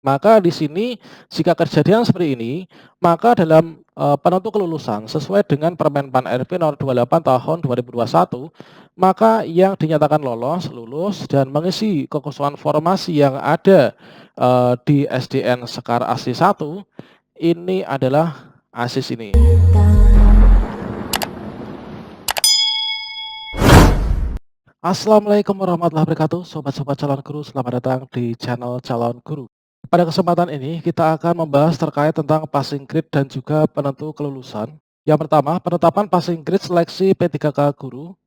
Maka di sini jika kejadian seperti ini, maka dalam, penentu kelulusan sesuai dengan Permen Pan RB Nomor 28 Tahun 2021, maka yang dinyatakan lolos, lulus dan mengisi kekosongan formasi yang ada, di SDN Sekar Asli 1, ini adalah ASIS ini. Assalamualaikum warahmatullahi wabarakatuh, sobat-sobat calon guru, selamat datang di channel Calon Guru. Pada kesempatan ini, kita akan membahas terkait tentang passing grade dan juga penentu kelulusan. Yang pertama, penetapan passing grade seleksi P3K Guru,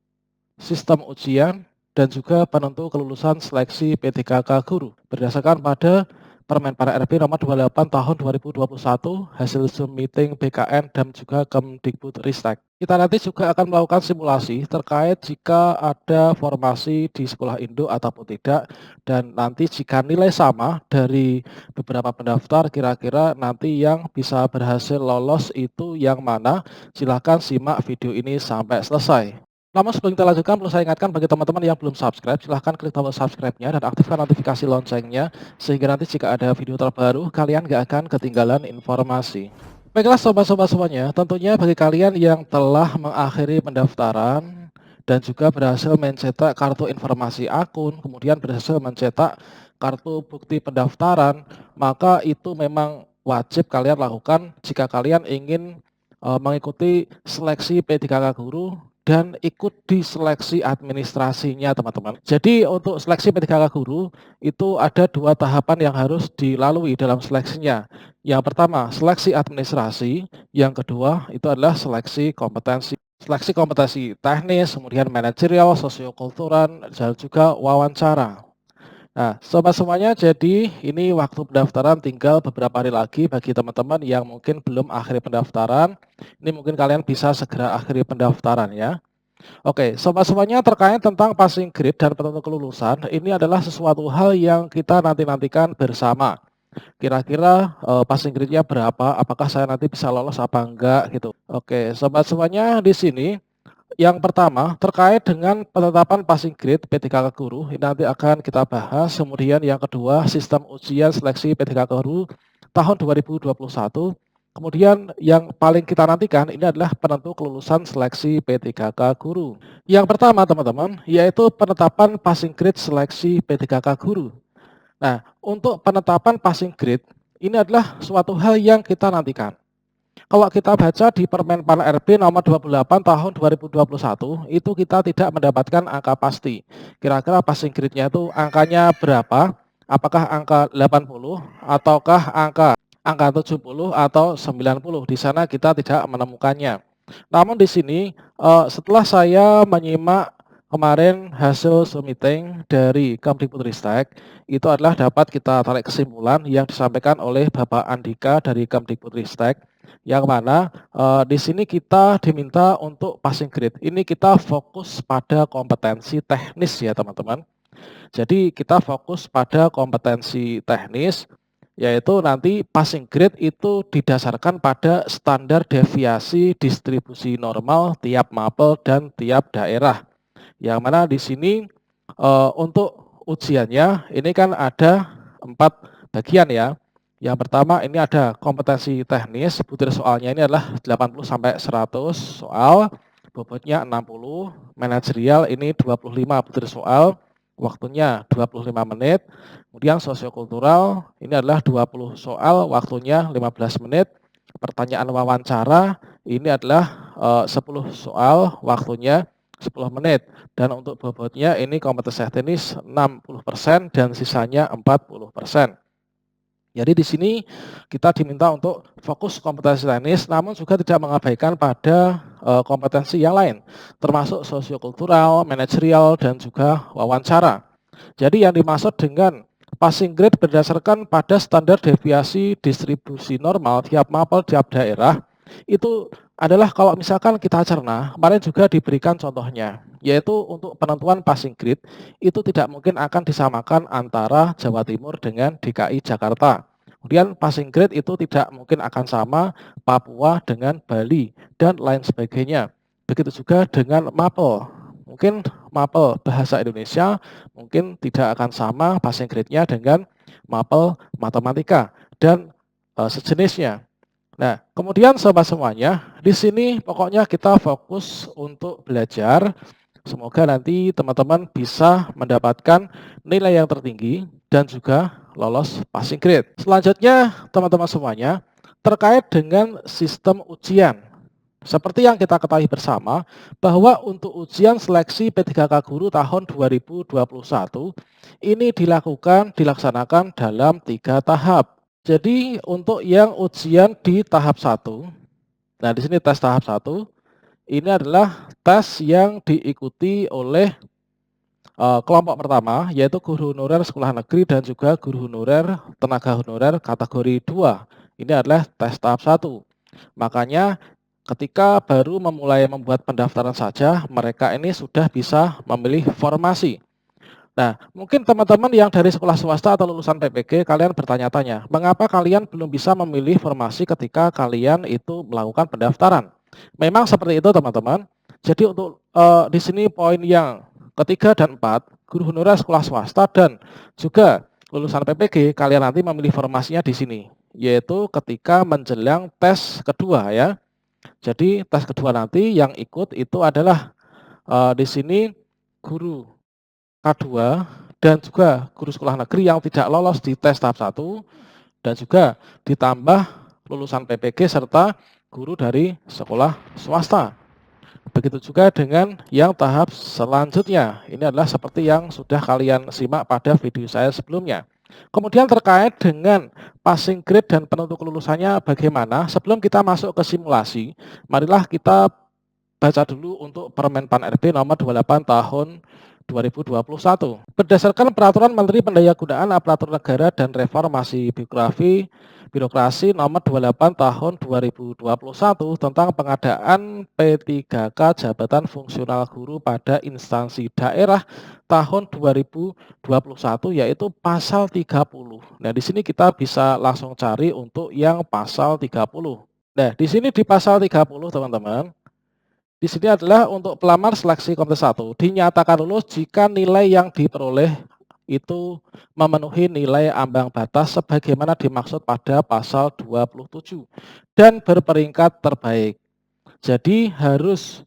sistem ujian, dan juga penentu kelulusan seleksi P3K Guru berdasarkan pada Permen Pan RB Nomor 28 Tahun 2021 hasil Zoom meeting BKN dan juga Kemdikbudristek. Kita nanti juga akan melakukan simulasi terkait jika ada formasi di sekolah induk ataupun tidak, dan nanti jika nilai sama dari beberapa pendaftar, kira-kira nanti yang bisa berhasil lolos itu yang mana. Silahkan simak video ini sampai selesai. Namun sebelum kita lanjutkan, perlu saya ingatkan bagi teman-teman yang belum subscribe, silahkan klik tombol subscribe-nya dan aktifkan notifikasi loncengnya, sehingga nanti jika ada video terbaru, kalian gak akan ketinggalan informasi. Baiklah sobat-sobat semuanya, tentunya bagi kalian yang telah mengakhiri pendaftaran dan juga berhasil mencetak kartu informasi akun, kemudian berhasil mencetak kartu bukti pendaftaran, maka itu memang wajib kalian lakukan jika kalian ingin mengikuti seleksi P3K Guru dan ikut di seleksi administrasinya, teman-teman. Jadi untuk seleksi P3K Guru itu ada dua tahapan yang harus dilalui dalam seleksinya. Yang pertama, seleksi administrasi. Yang kedua, itu adalah seleksi kompetensi. Seleksi kompetensi teknis, kemudian manajerial, sosiokultural, dan juga wawancara. Nah, sobat semuanya, jadi ini waktu pendaftaran tinggal beberapa hari lagi bagi teman-teman yang mungkin belum akhiri pendaftaran. Ini mungkin kalian bisa segera akhiri pendaftaran ya. Oke, sobat semuanya, terkait tentang passing grade dan penentu kelulusan, ini adalah sesuatu hal yang kita nantikan bersama. Kira-kira passing grade-nya berapa? Apakah saya nanti bisa lolos apa enggak gitu. Oke, sobat semuanya, di sini yang pertama, terkait dengan penetapan passing grade P3K Guru, ini nanti akan kita bahas. Kemudian yang kedua, sistem ujian seleksi P3K Guru tahun 2021. Kemudian yang paling kita nantikan ini adalah penentu kelulusan seleksi P3K Guru. Yang pertama teman-teman, yaitu penetapan passing grade seleksi P3K Guru. Nah, untuk penetapan passing grade, ini adalah suatu hal yang kita nantikan. Kalau kita baca di Permen Pan RB Nomor 28 Tahun 2021, itu kita tidak mendapatkan angka pasti. Kira-kira passing grade-nya itu angkanya berapa? Apakah angka 80 ataukah angka 70 atau 90? Di sana kita tidak menemukannya. Namun di sini setelah saya menyimak kemarin hasil Zoom meeting dari Kemdikbudristek, itu adalah dapat kita tarik kesimpulan yang disampaikan oleh Bapak Andika dari Kemdikbudristek, yang mana di sini kita diminta untuk passing grade. Ini kita fokus pada kompetensi teknis ya teman-teman. Jadi kita fokus pada kompetensi teknis, yaitu nanti passing grade itu didasarkan pada standar deviasi distribusi normal tiap mapel dan tiap daerah. Yang mana di sini untuk ujiannya ini kan ada 4 bagian ya. Yang pertama ini ada kompetensi teknis, butir soalnya ini adalah 80 sampai 100 soal, bobotnya 60, manajerial ini 25 butir soal, waktunya 25 menit. Kemudian sosiokultural ini adalah 20 soal, waktunya 15 menit. Pertanyaan wawancara ini adalah 10 soal, waktunya 10 menit. Dan untuk bobotnya ini kompetensi teknis 60% dan sisanya 40%. Jadi di sini kita diminta untuk fokus kompetensi teknis, namun juga tidak mengabaikan pada kompetensi yang lain, termasuk sosiokultural, manajerial, dan juga wawancara. Jadi yang dimaksud dengan passing grade berdasarkan pada standar deviasi distribusi normal tiap mapel tiap daerah, itu adalah kalau misalkan kita cerna, kemarin juga diberikan contohnya, yaitu untuk penentuan passing grade itu tidak mungkin akan disamakan antara Jawa Timur dengan DKI Jakarta. Kemudian passing grade itu tidak mungkin akan sama Papua dengan Bali dan lain sebagainya. Begitu juga dengan mapel. Mungkin mapel bahasa Indonesia mungkin tidak akan sama passing grade-nya dengan mapel matematika, dan sejenisnya. Nah, kemudian sobat semuanya, di sini pokoknya kita fokus untuk belajar. Semoga nanti teman-teman bisa mendapatkan nilai yang tertinggi dan juga lolos passing grade. Selanjutnya, teman-teman semuanya, terkait dengan sistem ujian. Seperti yang kita ketahui bersama, bahwa untuk ujian seleksi P3K Guru tahun 2021 ini dilaksanakan dalam 3 tahap. Jadi untuk yang ujian di tahap 1, nah di sini tes tahap 1, ini adalah tes yang diikuti oleh kelompok pertama, yaitu guru honorer sekolah negeri dan juga guru honorer tenaga honorer kategori 2. Ini adalah tes tahap 1. Makanya ketika baru memulai membuat pendaftaran saja, mereka ini sudah bisa memilih formasi. Nah, mungkin teman-teman yang dari sekolah swasta atau lulusan PPG, kalian bertanya-tanya, mengapa kalian belum bisa memilih formasi ketika kalian itu melakukan pendaftaran? Memang seperti itu, teman-teman. Jadi untuk di sini poin yang ketiga dan 4, guru honorer sekolah swasta dan juga lulusan PPG, kalian nanti memilih formasinya di sini, yaitu ketika menjelang tes kedua ya. Jadi tes kedua nanti yang ikut itu adalah di sini guru K2 dan juga guru sekolah negeri yang tidak lolos di tes tahap 1 dan juga ditambah lulusan PPG serta guru dari sekolah swasta. Begitu juga dengan yang tahap selanjutnya. Ini adalah seperti yang sudah kalian simak pada video saya sebelumnya. Kemudian terkait dengan passing grade dan penentu kelulusannya bagaimana? Sebelum kita masuk ke simulasi, marilah kita baca dulu untuk Permen PAN RB nomor 28 tahun 2021. Berdasarkan Peraturan Menteri Pendayagunaan Aparatur Negara dan Reformasi Birokrasi nomor 28 tahun 2021 tentang pengadaan P3K jabatan fungsional guru pada instansi daerah tahun 2021, yaitu pasal 30. Nah, di sini kita bisa langsung cari untuk yang pasal 30. Nah, di sini di pasal 30, teman-teman, di sini adalah untuk pelamar seleksi kompetensi 1 dinyatakan lulus jika nilai yang diperoleh itu memenuhi nilai ambang batas sebagaimana dimaksud pada pasal 27 dan berperingkat terbaik. Jadi harus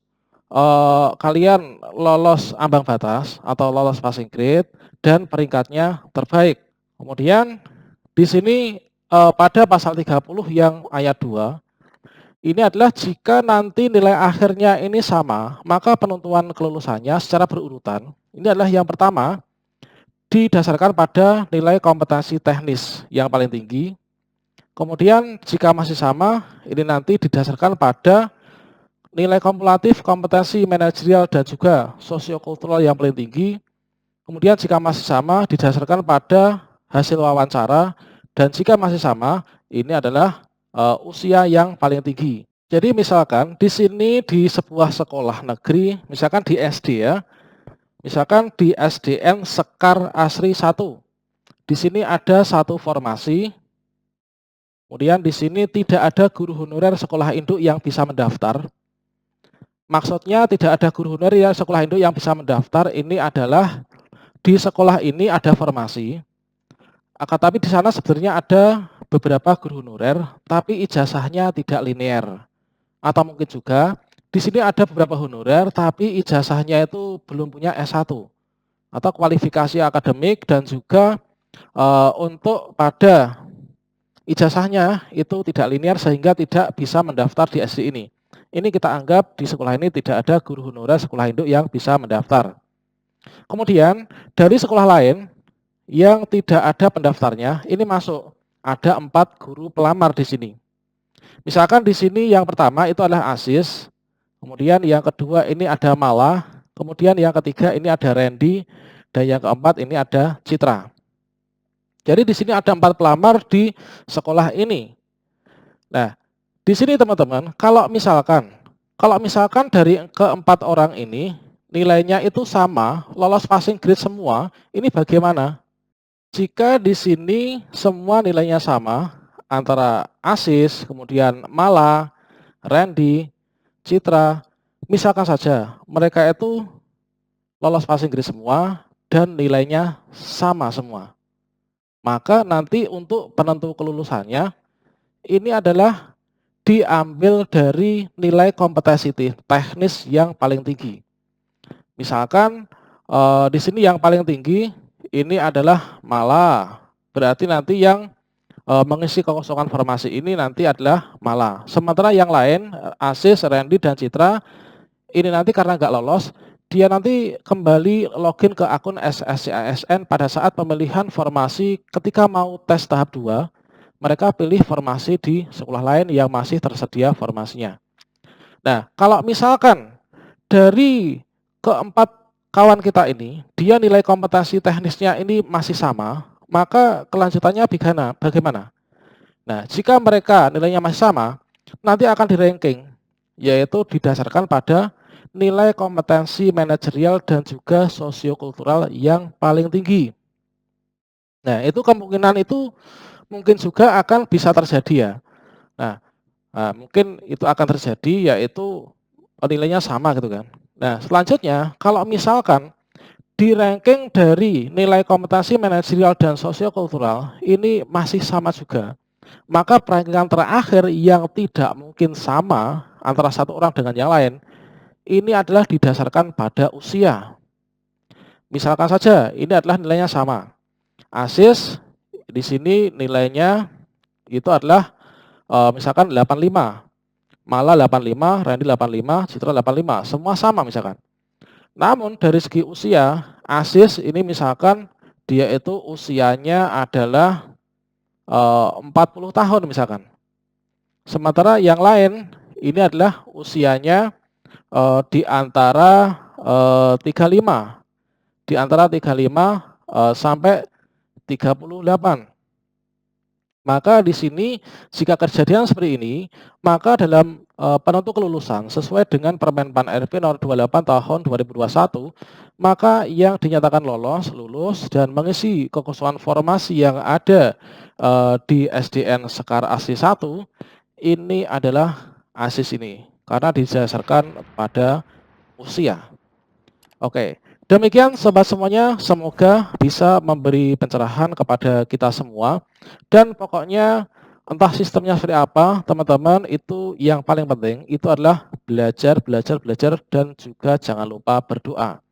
kalian lolos ambang batas atau lolos passing grade dan peringkatnya terbaik. Kemudian di sini pada pasal 30 yang ayat 2, ini adalah jika nanti nilai akhirnya ini sama, maka penentuan kelulusannya secara berurutan. Ini adalah yang pertama, didasarkan pada nilai kompetensi teknis yang paling tinggi. Kemudian jika masih sama, ini nanti didasarkan pada nilai kumulatif kompetensi manajerial dan juga sosiokultural yang paling tinggi. Kemudian jika masih sama, didasarkan pada hasil wawancara. Dan jika masih sama, ini adalah usia yang paling tinggi. Jadi misalkan di sini di sebuah sekolah negeri, misalkan di SD ya, misalkan di SDN Sekar Asri 1. Di sini ada satu formasi. Kemudian di sini tidak ada guru honorer sekolah induk yang bisa mendaftar. Maksudnya tidak ada guru honorer yang sekolah induk yang bisa mendaftar, ini adalah di sekolah ini ada formasi. Akan tapi di sana sebenarnya ada beberapa guru honorer, tapi ijazahnya tidak linear. Atau mungkin juga di sini ada beberapa honorer, tapi ijazahnya itu belum punya S1 atau kualifikasi akademik dan juga untuk pada ijazahnya itu tidak linear sehingga tidak bisa mendaftar di SD ini. Ini kita anggap di sekolah ini tidak ada guru honorer sekolah induk yang bisa mendaftar. Kemudian dari sekolah lain yang tidak ada pendaftarnya, ini masuk. Ada 4 guru pelamar di sini. Misalkan di sini yang pertama itu adalah Asis, kemudian yang kedua ini ada Mala, kemudian yang ketiga ini ada Randy, dan yang keempat ini ada Citra. Jadi di sini ada 4 pelamar di sekolah ini. Nah, di sini teman-teman, kalau misalkan dari keempat orang ini nilainya itu sama, lolos passing grade semua, ini bagaimana? Jika di sini semua nilainya sama antara Asis, kemudian Mala, Randy, Citra, misalkan saja mereka itu lolos passing grade semua dan nilainya sama semua. Maka nanti untuk penentu kelulusannya, ini adalah diambil dari nilai kompetensi teknis yang paling tinggi. Misalkan, di sini yang paling tinggi ini adalah Mala, berarti nanti yang, mengisi kekosongan formasi ini nanti adalah Mala. Sementara yang lain, Asis, Randy, dan Citra, ini nanti karena nggak lolos, dia nanti kembali login ke akun SSCASN pada saat pemilihan formasi ketika mau tes tahap 2, mereka pilih formasi di sekolah lain yang masih tersedia formasinya. Nah, kalau misalkan dari keempat kawan kita ini, dia nilai kompetensi teknisnya ini masih sama, maka kelanjutannya bagaimana? Nah, jika mereka nilainya masih sama, nanti akan di-ranking, yaitu didasarkan pada nilai kompetensi manajerial dan juga sosiokultural yang paling tinggi. Nah, itu kemungkinan itu mungkin juga akan bisa terjadi ya. Nah, mungkin itu akan terjadi yaitu nilainya sama gitu kan. Nah, selanjutnya kalau misalkan di ranking dari nilai kompetensi manajerial dan sosiokultural ini masih sama juga, maka rankingan terakhir yang tidak mungkin sama antara satu orang dengan yang lain, ini adalah didasarkan pada usia. Misalkan saja ini adalah nilainya sama. Asis di sini nilainya itu adalah misalkan 85. Mala 85, Randy 85, Citra 85, semua sama misalkan. Namun dari segi usia, Asis ini misalkan dia itu usianya adalah 40 tahun misalkan. Sementara yang lain ini adalah usianya di antara 35, di antara 35 sampai 38. Maka di sini jika kejadian seperti ini, maka dalam penentu kelulusan sesuai dengan Permen PAN RP nomor 28 tahun 2021, maka yang dinyatakan lulus dan mengisi kekosongan formasi yang ada di SDN Sekar Asli 1 ini adalah ASIS ini karena didasarkan pada usia. Oke, demikian sobat semuanya, semoga bisa memberi pencerahan kepada kita semua. Dan pokoknya entah sistemnya seperti apa, teman-teman, itu yang paling penting itu adalah belajar, belajar, belajar, dan juga jangan lupa berdoa.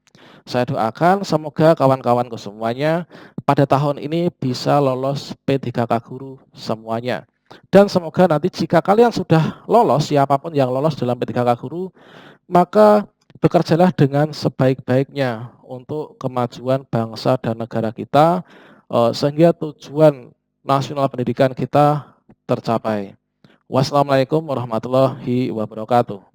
Saya doakan semoga kawan-kawanku semuanya pada tahun ini bisa lolos P3K Guru semuanya. Dan semoga nanti jika kalian sudah lolos, siapapun yang lolos dalam P3K Guru, maka bekerjalah dengan sebaik-baiknya untuk kemajuan bangsa dan negara kita, sehingga tujuan nasional pendidikan kita tercapai. Wassalamualaikum warahmatullahi wabarakatuh.